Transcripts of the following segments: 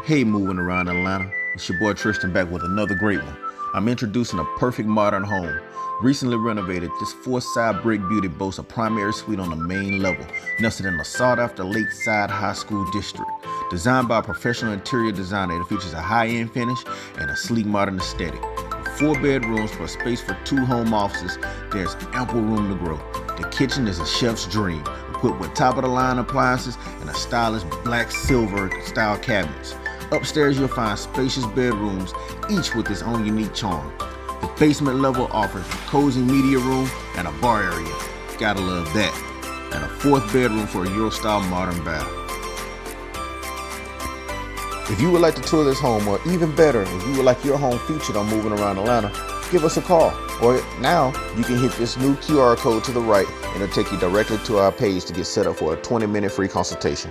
Hey, moving around Atlanta, it's your boy Tristan back with another great one. I'm introducing a perfect modern home. Recently renovated, this four-side brick beauty boasts a primary suite on the main level, nested in a sought-after Lakeside High School District. Designed by a professional interior designer, it features a high-end finish and a sleek modern aesthetic. With 4 bedrooms plus space for 2 home offices, there's ample room to grow. The kitchen is a chef's dream, equipped with top-of-the-line appliances and a stylish black silver style cabinets. Upstairs, you'll find spacious bedrooms, each with its own unique charm. The basement level offers a cozy media room and a bar area. Gotta love that. And a 4th bedroom for a Euro-style modern bath. If you would like to tour this home, or even better, if you would like your home featured on Moving Around Atlanta, give us a call. Or now, you can hit this new QR code to the right and it'll take you directly to our page to get set up for a 20-minute free consultation.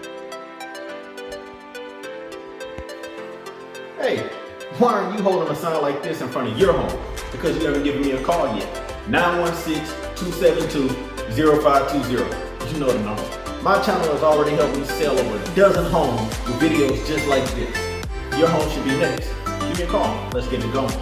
Hey, why aren't you holding a sign like this in front of your home? Because you haven't given me a call yet. 916-272-0520. You know the number. My channel has already helped me sell over a dozen homes with videos just like this. Your home should be next. Give me a call. Let's get it going.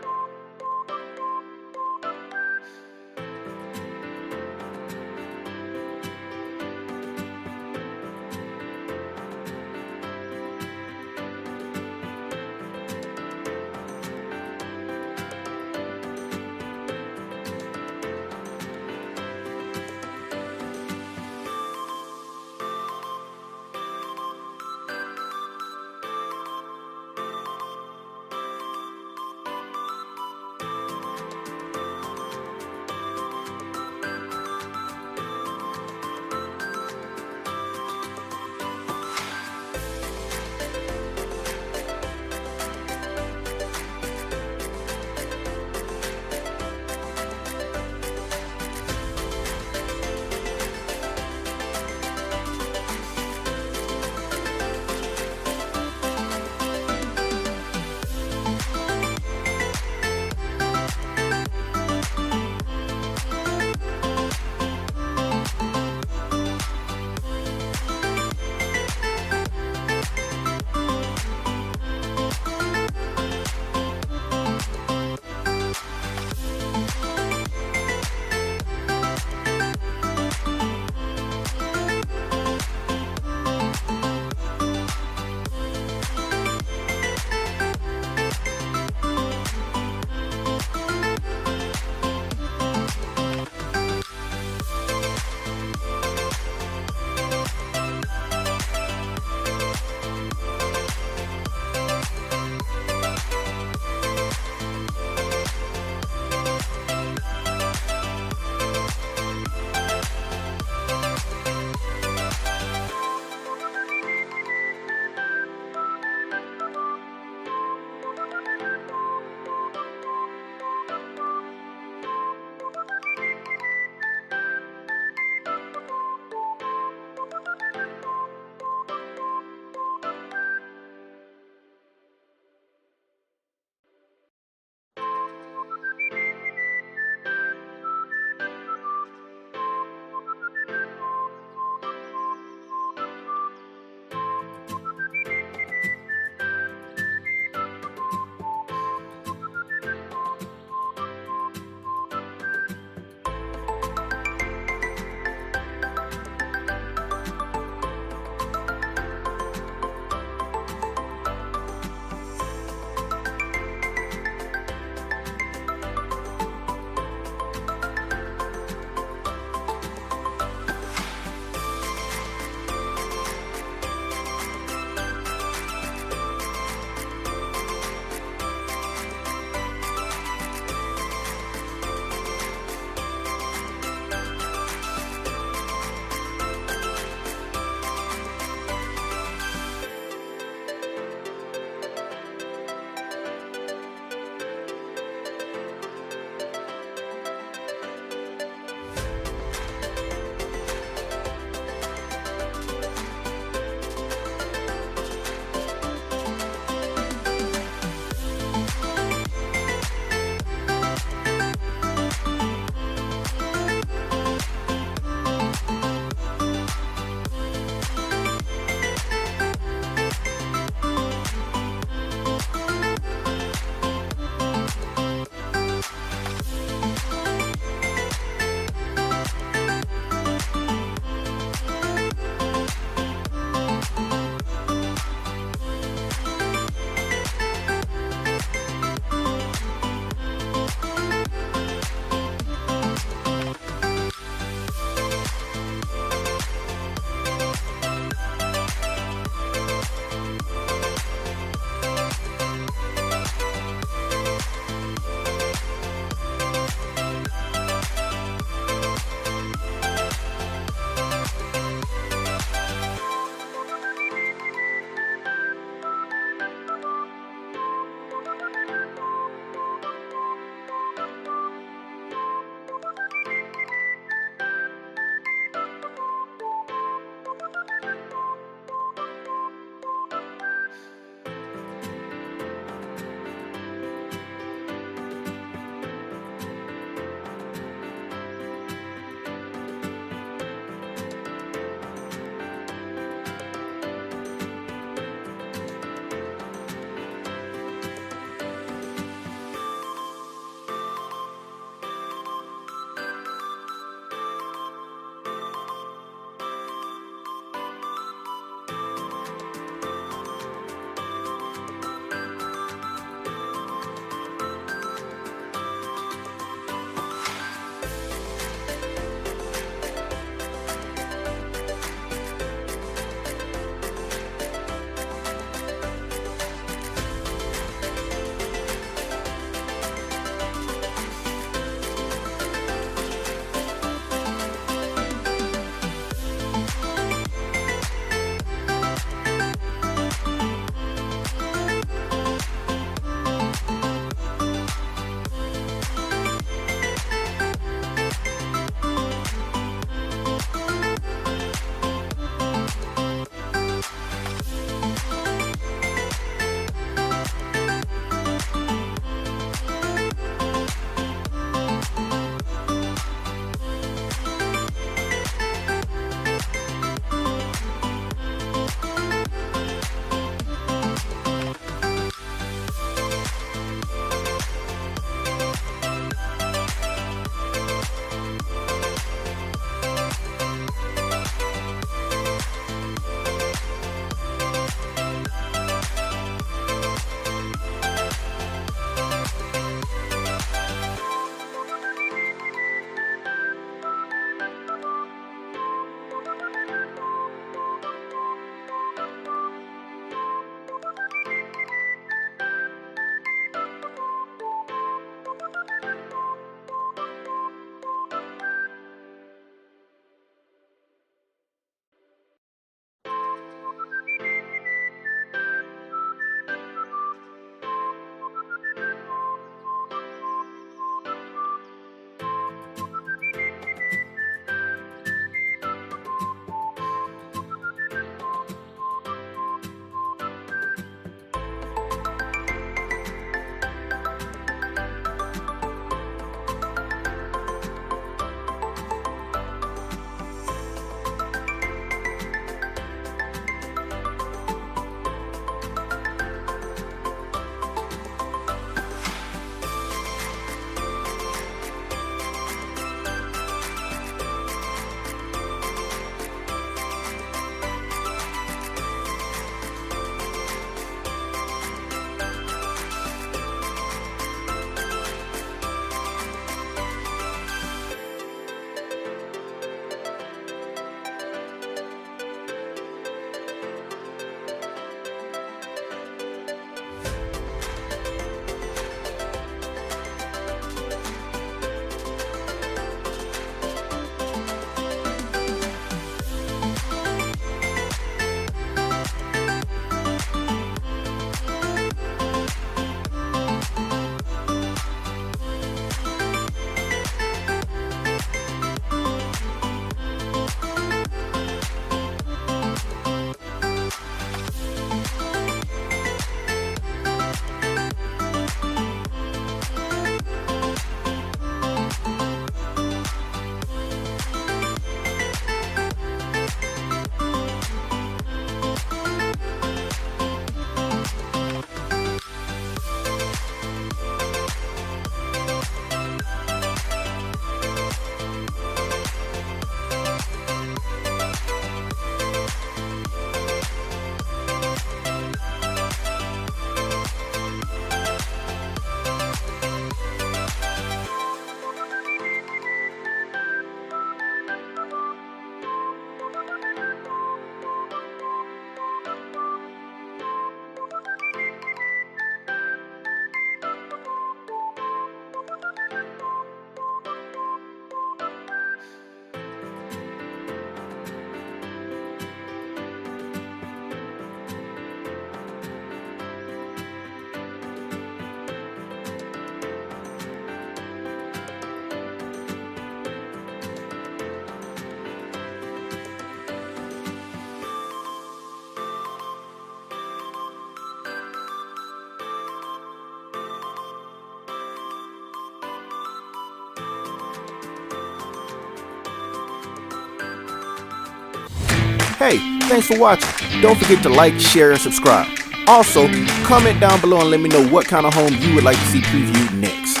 Hey, thanks for watching. Don't forget to like, share, and subscribe. Also, comment down below and let me know what kind of home you would like to see previewed next.